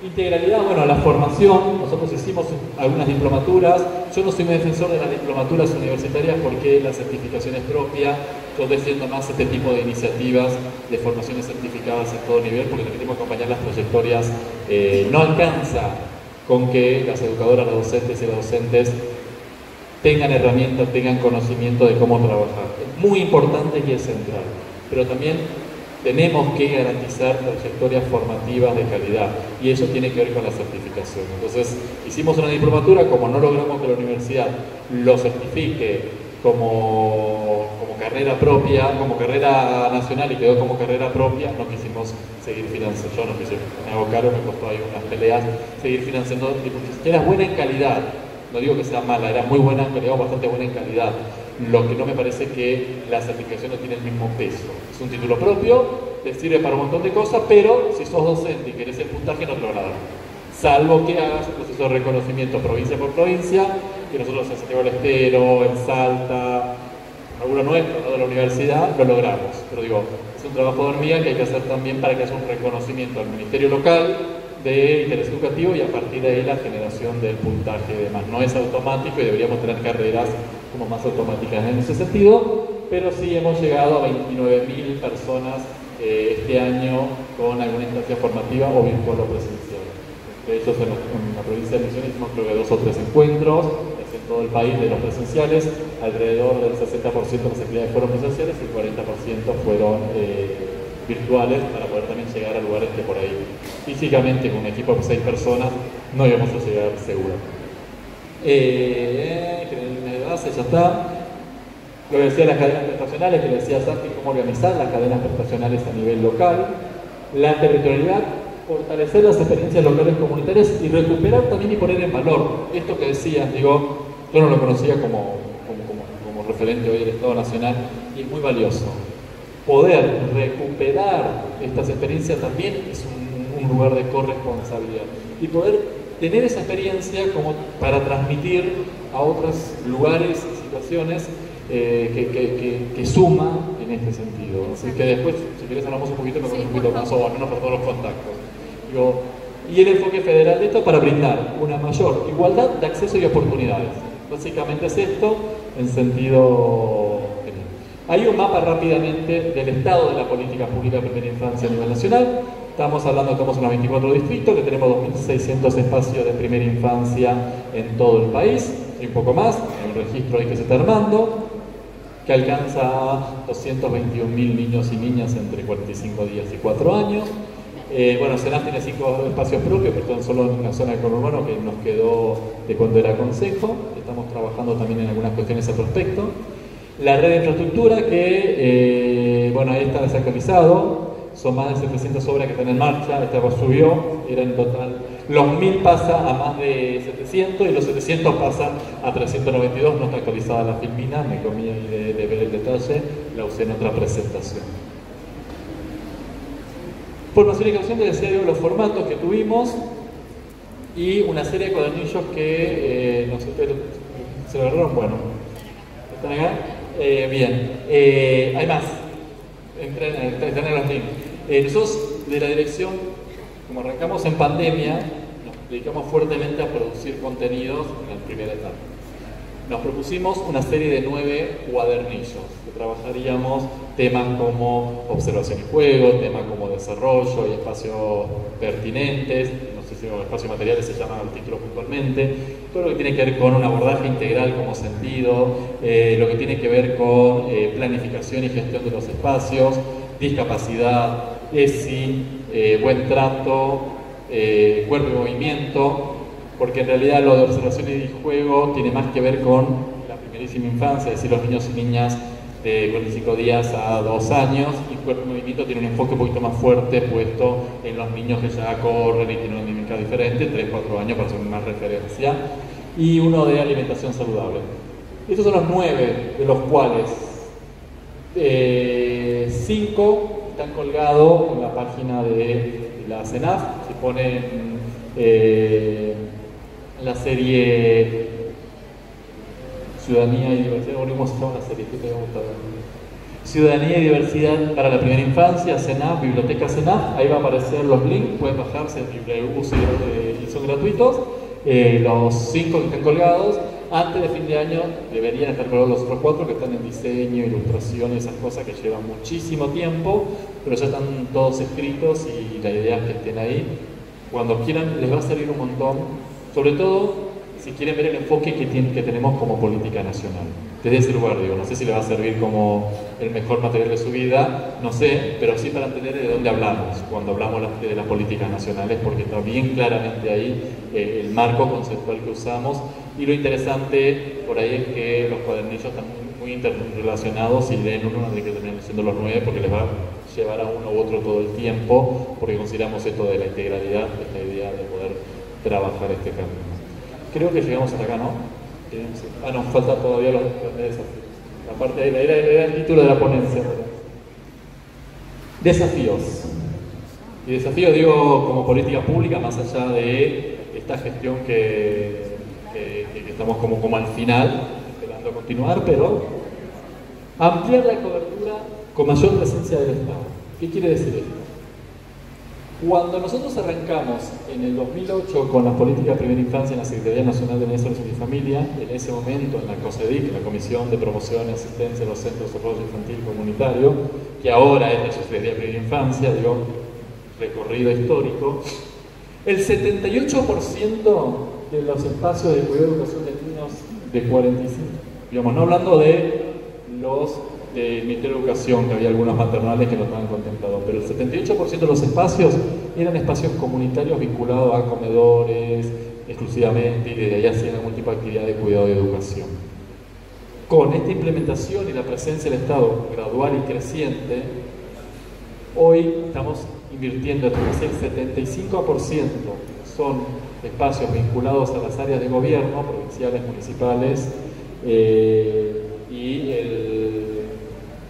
Integralidad, bueno, la formación, nosotros hicimos algunas diplomaturas. Yo no soy un defensor de las diplomaturas universitarias porque la certificación es propia. Yo defiendo más este tipo de iniciativas de formaciones certificadas en todo nivel porque tenemos que acompañar las trayectorias. No alcanza con que las educadoras, los docentes y los docentes tengan herramientas, tengan conocimiento de cómo trabajar. Es muy importante y es central, pero también tenemos que garantizar trayectorias formativas de calidad y eso tiene que ver con la certificación. Entonces, hicimos una diplomatura, como no logramos que la universidad lo certifique como carrera propia, como carrera nacional y quedó como carrera propia, no quisimos seguir financiando, yo no quise, me hago caro, me costó ahí unas peleas, seguir financiando, porque era buena en calidad, no digo que sea mala, era muy buena en calidad, bastante buena en calidad. Lo que no me parece que la certificación no tiene el mismo peso. Es un título propio, te sirve para un montón de cosas, pero si sos docente y querés el puntaje no te lo van a dar. Salvo que hagas un proceso de reconocimiento provincia por provincia, que nosotros en Santiago del Estero, en Salta, alguno nuestro, ¿no?, de la universidad, lo logramos. Pero digo, es un trabajo de hormiga que hay que hacer también para que haya un reconocimiento al ministerio local de interés educativo y a partir de ahí la generación del puntaje y demás. No es automático y deberíamos tener carreras como más automáticas en ese sentido, pero sí hemos llegado a 29.000 personas este año con alguna instancia formativa o virtual o presencial. De hecho, en la provincia de Misiones hicimos creo que 2 o 3 encuentros en todo el país de los presenciales, alrededor del 60% de las actividades fueron presenciales y el 40% fueron virtuales para poder también llegar a lugares que por ahí físicamente con un equipo de 6 personas no íbamos a llegar seguro. Ya está. Lo que decía las cadenas prestacionales, que le decía Santi, cómo organizar las cadenas prestacionales a nivel local, la territorialidad, fortalecer las experiencias locales comunitarias y recuperar también y poner en valor esto que decías, digo, yo no lo conocía como referente hoy del Estado Nacional y es muy valioso. Poder recuperar estas experiencias también es un lugar de corresponsabilidad y poder tener esa experiencia como para transmitir a otros lugares y situaciones que suma en este sentido. Así que después, si querés, hablamos un poquito, un poquito más, o al menos por todos los contactos. Digo, y el enfoque federal de esto para brindar una mayor igualdad de acceso y oportunidades. Básicamente es esto en sentido general. Hay un mapa rápidamente del estado de la política pública de primera infancia a nivel nacional. Estamos hablando, estamos en los 24 distritos, que tenemos 2.600 espacios de primera infancia en todo el país, y un poco más, en el registro ahí que se está armando, que alcanza a 221.000 niños y niñas entre 45 días y 4 años. Bueno, Senaf tiene 5 espacios propios, pero están solo en la zona del conurbano que nos quedó de cuando era consejo. Estamos trabajando también en algunas cuestiones al respecto. La red de infraestructura que, bueno, ahí está desactualizado. Son más de 700 obras que están en marcha, esta subió, era en total, los 1.000 pasa a más de 700 y los 700 pasan a 392, no está actualizada la filmina, me comí ahí de ver el detalle, la usé en otra presentación. Formación y creación, les decía yo los formatos que tuvimos y una serie de cuadernillos que, no sé, ¿se lo agarraron? Bueno, ¿están acá? Bien, hay más. Están en los links. Nosotros de la dirección, como arrancamos en pandemia, nos dedicamos fuertemente a producir contenidos en la primera etapa. Nos propusimos una serie de 9 cuadernillos, que trabajaríamos temas como observación y juego, temas como desarrollo y espacios pertinentes, no sé si espacios materiales se llama el título puntualmente, todo lo que tiene que ver con un abordaje integral como sentido, lo que tiene que ver con planificación y gestión de los espacios, discapacidad, ESI, buen trato, cuerpo y movimiento, porque en realidad lo de observación y juego tiene más que ver con la primerísima infancia, es decir, los niños y niñas de 45 días a 2 años, y cuerpo y movimiento tiene un enfoque un poquito más fuerte puesto en los niños que ya corren y tienen una dinámica diferente, 3-4 años para hacer más referencia, y uno de alimentación saludable. Estos son los 9, de los cuales 5 están colgados en la página de la CENAF, se ponen la serie Ciudadanía y Diversidad, ¿cómo se llama la serie? ¿Qué te gusta ver? Ciudadanía y diversidad para la primera infancia, CENAF, Biblioteca CENAF, ahí va a aparecer los links, pueden bajarse libre uso y son gratuitos. Los 5 que están colgados, antes de fin de año deberían estar colgados los otros 4 que están en diseño, ilustración y esas cosas que llevan muchísimo tiempo, pero ya están todos escritos y la idea es que estén ahí. Cuando quieran les va a servir un montón, sobre todo si quieren ver el enfoque que tenemos como política nacional. Desde ese lugar, digo, no sé si le va a servir como el mejor material de su vida, no sé, pero sí para entender de dónde hablamos cuando hablamos de las políticas nacionales, porque está bien claramente ahí el marco conceptual que usamos. Y lo interesante por ahí es que los cuadernillos están muy interrelacionados y leen uno, no hay que terminar leyendo los 9 porque les va a llevar a uno u otro todo el tiempo, porque consideramos esto de la integralidad, esta idea de poder trabajar este camino. Creo que llegamos hasta acá, ¿no? Nos falta todavía los desafíos. Aparte de era el título de la ponencia. Desafíos. Y desafíos digo como política pública, más allá de esta gestión que estamos como al final, esperando continuar, pero ampliar la cobertura con mayor presencia del Estado. ¿Qué quiere decir esto? Cuando nosotros arrancamos en el 2008 con las políticas de primera infancia en la Secretaría Nacional de Niñez, Adolescencia y Familia, en ese momento en la COSEDIC, en la Comisión de Promoción y Asistencia de los Centros de Desarrollo Infantil y Comunitario, que ahora es la Secretaría de Primera Infancia, digo, recorrido histórico, el 78% de los espacios de cuidado y educación de niños de 45, digamos, no hablando de los del Ministerio de Educación, que había algunos maternales que no estaban contemplados, pero el 78% de los espacios eran espacios comunitarios vinculados a comedores exclusivamente, y desde ahí hacían algún tipo de actividad de cuidado y educación. Con esta implementación y la presencia del Estado gradual y creciente, hoy estamos invirtiendo hasta casi el 75% son espacios vinculados a las áreas de gobierno, provinciales, municipales, y el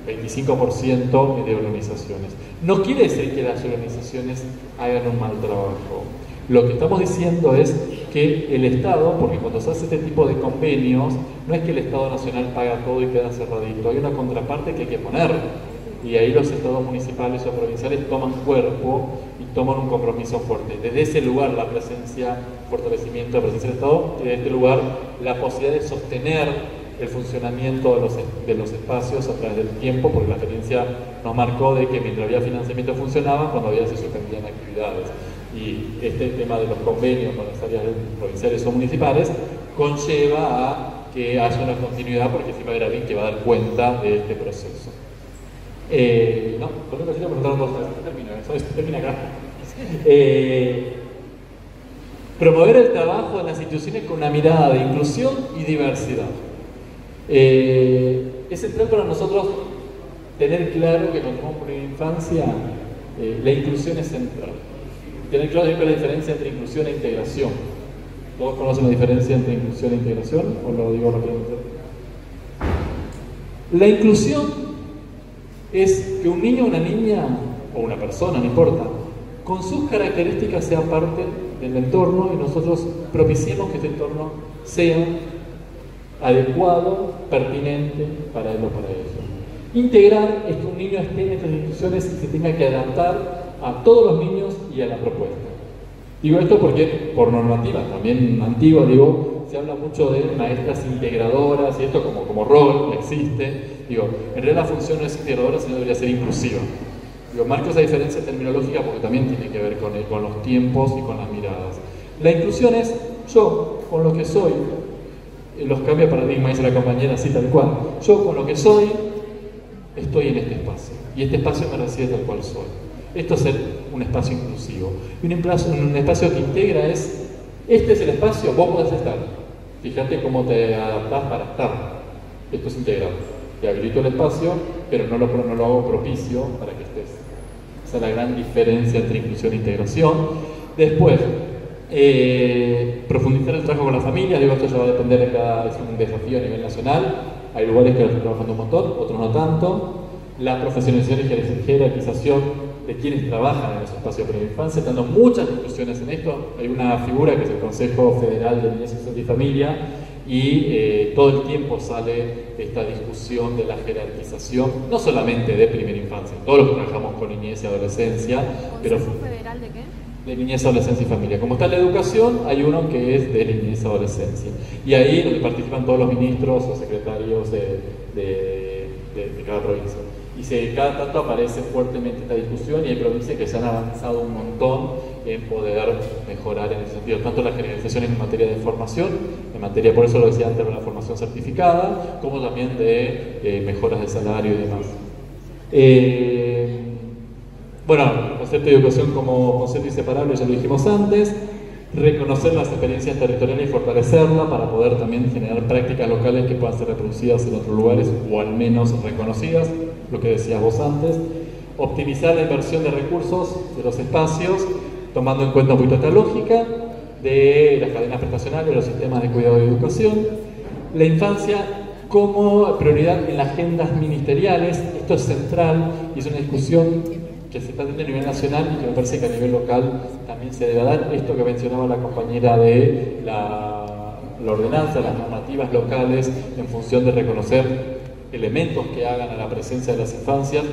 25% de organizaciones. No quiere decir que las organizaciones hagan un mal trabajo. Lo que estamos diciendo es que el Estado, porque cuando se hace este tipo de convenios, no es que el Estado Nacional paga todo y queda cerradito, hay una contraparte que hay que poner. Y ahí los estados municipales o provinciales toman cuerpo y toman un compromiso fuerte. Desde ese lugar la presencia, fortalecimiento de la presencia del Estado, y desde este lugar la posibilidad de sostener el funcionamiento de los espacios a través del tiempo, porque la experiencia nos marcó de que mientras había financiamiento funcionaba, cuando había se suspendían actividades. Y este tema de los convenios con las áreas provinciales o municipales conlleva a que haya una continuidad, porque siempre va a haber alguien que va a dar cuenta de este proceso. Con una cosita preguntaron dos veces, termina acá. Promover el trabajo en las instituciones con una mirada de inclusión y diversidad. Es central para nosotros tener claro que cuando vamos por la infancia, la inclusión es central. Tener claro siempre la diferencia entre inclusión e integración. ¿Todos conocen la diferencia entre inclusión e integración? ¿O lo digo rápidamente? La inclusión es que un niño, una niña o una persona, no importa, con sus características sea parte del entorno y nosotros propiciemos que este entorno sea adecuado, pertinente para él o para ella. Integrar es que un niño esté en estas instituciones y se tenga que adaptar a todos los niños y a la propuesta. Digo esto porque por normativa, también antigua, se habla mucho de maestras integradoras y esto como rol existe. En realidad la función no es integradora, sino debería ser inclusiva. Marco esa diferencia terminológica porque también tiene que ver con los tiempos y con las miradas. La inclusión es yo, con lo que soy, los cambios de paradigma, dice la compañera, así tal cual. Yo, con lo que soy, estoy en este espacio. Y este espacio me recibe tal cual soy. Esto es un espacio inclusivo. Y un espacio que integra es, este es el espacio, vos podés estar. Fíjate cómo te adaptás para estar. Esto es integrado. Te habilito el espacio, pero no lo hago propicio para que estés. Esa es la gran diferencia entre inclusión e integración. Después, profundizar el trabajo con la familia. Esto ya va a depender de es un desafío a nivel nacional. Hay lugares que lo están trabajando un montón, otros no tanto. La profesionalización y jerarquización de quienes trabajan en los espacios de primera infancia, dando muchas discusiones en esto. Hay una figura que es el Consejo Federal de Niñez, Adolescencia y Familia, y todo el tiempo sale esta discusión de la jerarquización, no solamente de primera infancia, todos los que trabajamos con niñez y adolescencia, pero ¿Consejo Federal de qué? de niñez, adolescencia y familia. Como está la educación, hay uno que es de niñez y adolescencia, y ahí donde participan todos los ministros o secretarios de cada provincia. Y cada tanto aparece fuertemente esta discusión, y hay provincias que se han avanzado un montón en poder mejorar en ese sentido, tanto la generalización en materia de formación, en materia, por eso lo decía antes, de la formación certificada, como también de mejoras de salario y demás. Bueno, el concepto de educación como concepto inseparable ya lo dijimos antes. Reconocer las experiencias territoriales y fortalecerla para poder también generar prácticas locales que puedan ser reproducidas en otros lugares o al menos reconocidas, lo que decías vos antes. Optimizar la inversión de recursos de los espacios, tomando en cuenta un poquito esta lógica de las cadenas prestacionales, los sistemas de cuidado y educación. La infancia como prioridad en las agendas ministeriales, esto es central y es una discusión que se está teniendo a nivel nacional y que me parece que a nivel local también se debe dar. Esto que mencionaba la compañera de la ordenanza, las normativas locales en función de reconocer elementos que hagan a la presencia de las infancias,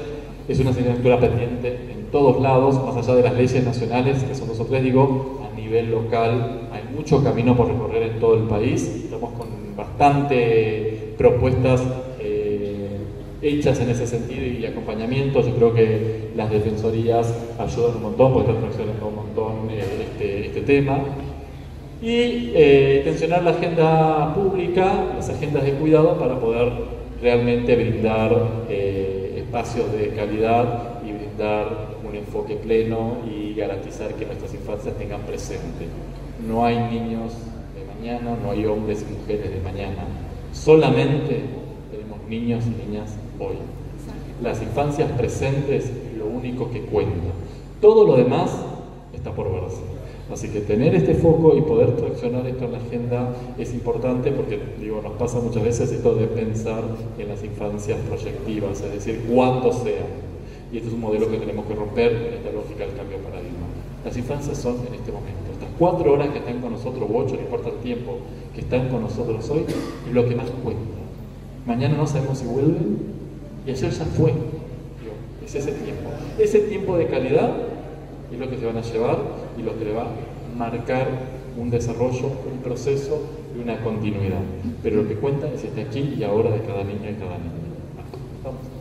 es una asignatura pendiente en todos lados, más allá de las leyes nacionales, que son 2 o 3, digo, a nivel local hay mucho camino por recorrer en todo el país. Estamos con bastante propuestas hechas en ese sentido y acompañamiento. Yo creo que las defensorías ayudan un montón, porque están traccionando un montón este tema. Y tensionar la agenda pública, las agendas de cuidado, para poder realmente brindar espacios de calidad y brindar un enfoque pleno y garantizar que nuestras infancias tengan presente. No hay niños de mañana, no hay hombres y mujeres de mañana, solamente tenemos niños y niñas hoy. Las infancias presentes es lo único que cuenta. Todo lo demás está por verse. Así que tener este foco y poder traccionar esto en la agenda es importante, porque digo, nos pasa muchas veces esto de pensar en las infancias proyectivas, es decir, cuándo sean. Y este es un modelo que tenemos que romper en esta lógica del cambio de paradigma. Las infancias son en este momento. Estas 4 horas que están con nosotros, u 8, no importa el tiempo que están con nosotros hoy, es lo que más cuenta. Mañana no sabemos si vuelven, y ayer ya fue. Digo, es ese tiempo. Ese tiempo de calidad es lo que se van a llevar y lo que le va a marcar un desarrollo, un proceso y una continuidad. Pero lo que cuenta es este aquí y ahora de cada niño y cada niña. Vamos.